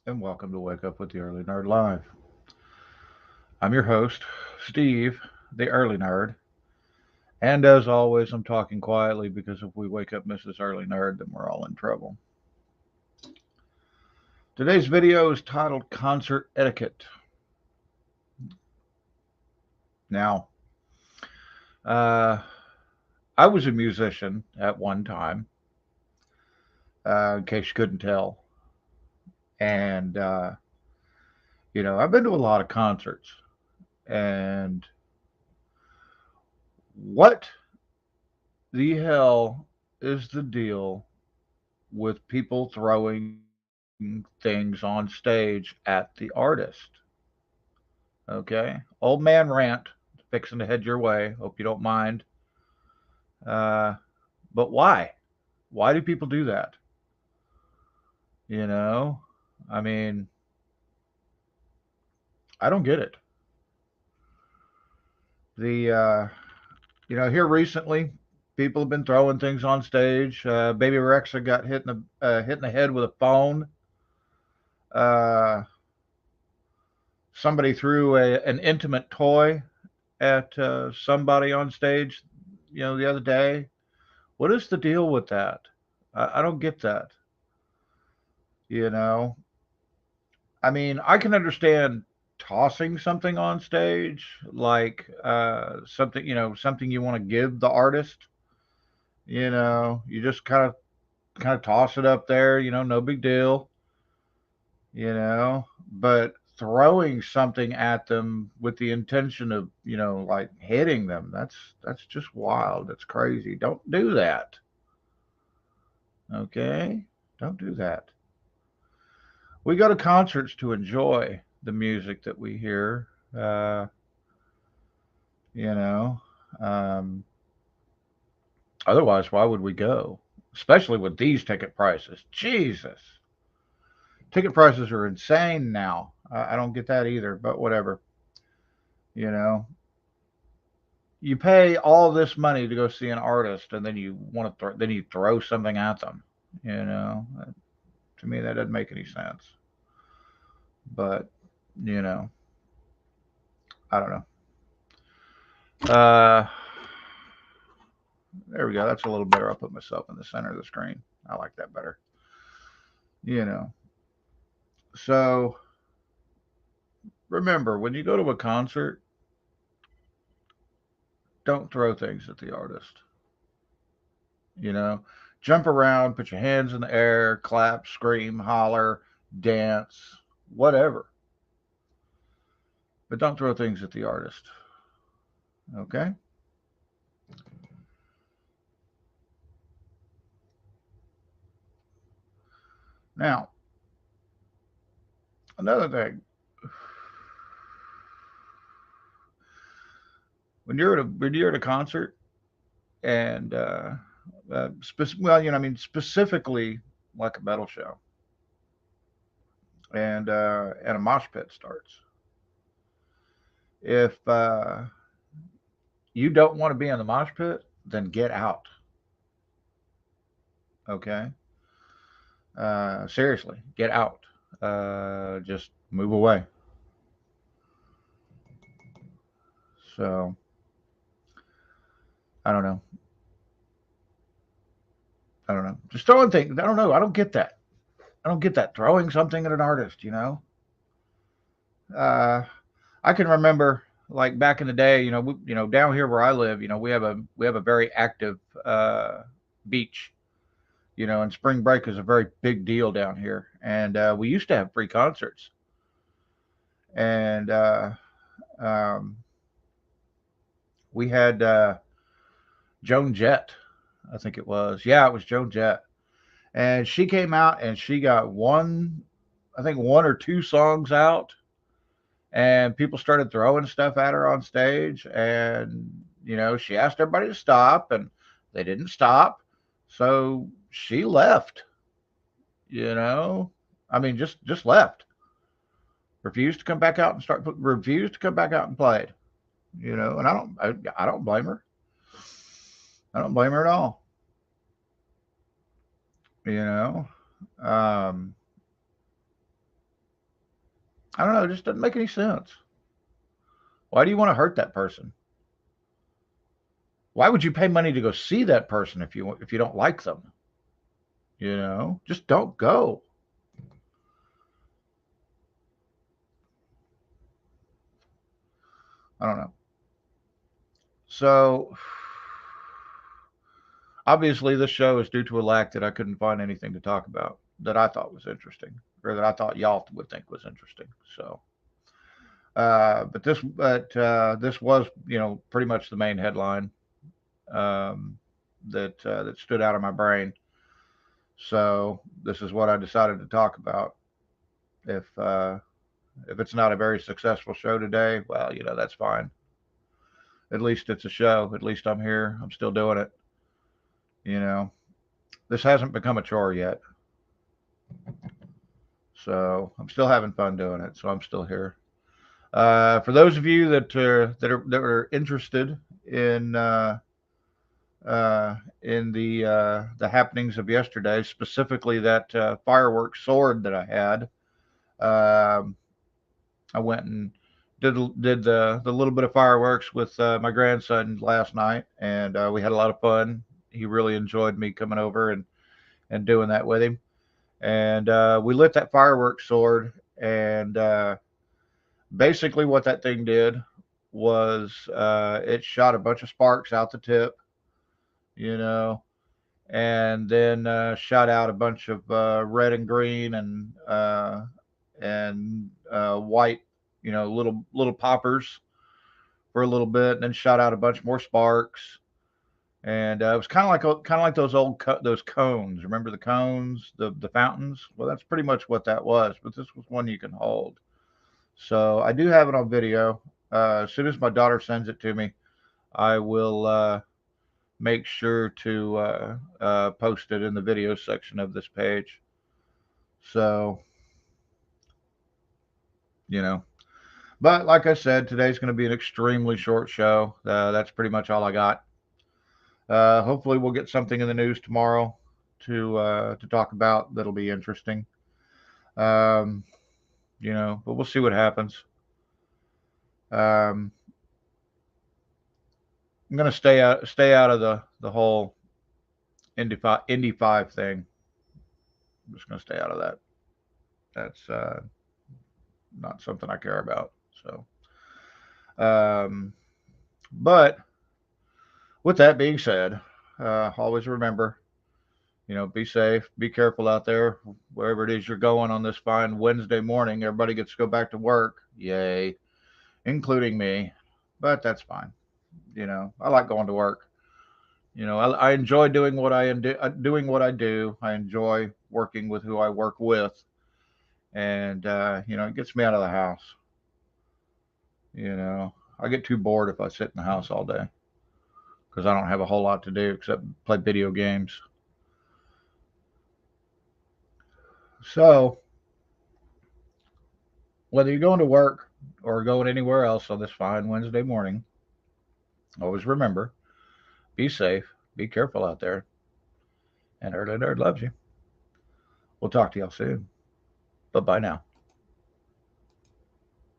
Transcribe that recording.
and welcome to Wake Up with the Early Nerd Live. I'm your host, Steve, the Early Nerd, and as always, I'm talking quietly because if we wake up Mrs. Early Nerd, then we're all in trouble. Today's video is titled Concert Etiquette. Now, uh, I was a musician at one time, in case you couldn't tell, and I've been to a lot of concerts, and what the hell is the deal with people throwing things on stage at the artist? Okay. Old man rant, fixing to head your way. Hope you don't mind. Uh, but why? Why do people do that? You know, I mean, I don't get it. Here recently, people have been throwing things on stage. Baby Rexa got hit in the head with a phone. Uh, Somebody threw an intimate toy at somebody on stage, the other day. What is the deal with that? I don't get that. You know, I mean, I can understand tossing something on stage, like something you want to give the artist. You just kind of toss it up there. No big deal. But throwing something at them with the intention of like hitting them, that's just wild. That's crazy. Don't do that. Okay, don't do that. We go to concerts to enjoy the music that we hear. You know, um, Otherwise, why would we go? Especially with these ticket prices. Jesus, ticket prices are insane now. I don't get that either, but whatever. You know, you pay all this money to go see an artist, and then then you throw something at them. To me that doesn't make any sense. But you know, I don't know. Uh, there we go. That's a little better. I'll put myself in the center of the screen. I like that better. You know. So remember, when you go to a concert, don't throw things at the artist. You know, jump around, put your hands in the air, clap, scream, holler, dance, whatever. But don't throw things at the artist. Okay? Now, another thing, when you're at a concert and specifically like a metal show, and a mosh pit starts. If you don't want to be in the mosh pit, then get out. Okay? Seriously, get out. Just move away. So I don't know. I don't know. Just throwing things. I don't know. I don't get that. I don't get that. Throwing something at an artist. Uh, I can remember like back in the day. Down here where I live. We have a very active beach. And spring break is a very big deal down here. And we used to have free concerts. And um, we had Joan Jett, I think it was. Yeah, it was Joan Jett. And she came out and she got I think one or two songs out, and people started throwing stuff at her on stage. And, she asked everybody to stop, and they didn't stop. So she left, you know. I mean, just left. Refused to come back out and refused to come back out and played, and I don't blame her. I don't blame her at all, you know. Um, I don't know. It just doesn't make any sense. Why do you want to hurt that person? Why would you pay money to go see that person if you don't like them? Just don't go. I don't know. So obviously, this show is due to a lack that I couldn't find anything to talk about that I thought was interesting, or that I thought y'all would think was interesting. So, this was, pretty much the main headline um, that stood out of my brain. So this is what I decided to talk about. If it's not a very successful show today, well, that's fine. At least it's a show. At least I'm here. I'm still doing it. You know, this hasn't become a chore yet. So I'm still having fun doing it. So I'm still here. For those of you that are interested in the happenings of yesterday, specifically that fireworks sword that I had, um, I went and did the little bit of fireworks with my grandson last night, and we had a lot of fun. He really enjoyed me coming over and doing that with him. And we lit that fireworks sword, and basically what that thing did was it shot a bunch of sparks out the tip, you know, and then shot out a bunch of red and green and white, little poppers for a little bit, and then shot out a bunch more sparks. And it was kind of like those those cones. Remember the cones, the fountains? Well, that's pretty much what that was. But this was one you can hold. So I do have it on video. As soon as my daughter sends it to me, I will make sure to post it in the video section of this page. So, you know, but like I said, today's going to be an extremely short show. That's pretty much all I got. Hopefully, we'll get something in the news tomorrow to talk about that'll be interesting. Um, but we'll see what happens. Um, I'm gonna stay out of the whole Indy 5 thing. I'm just gonna stay out of that. That's not something I care about. So, um, but with that being said, always remember, be safe, be careful out there, wherever it is you're going on this fine Wednesday morning. Everybody gets to go back to work, yay, including me, but that's fine. I like going to work. I enjoy doing doing what I do. I enjoy working with who I work with, and it gets me out of the house. I get too bored if I sit in the house all day because I don't have a whole lot to do except play video games. So, whether you're going to work or going anywhere else on this fine Wednesday morning, always remember, be safe, be careful out there, and Early Nerd loves you. We'll talk to y'all soon. Bye bye now.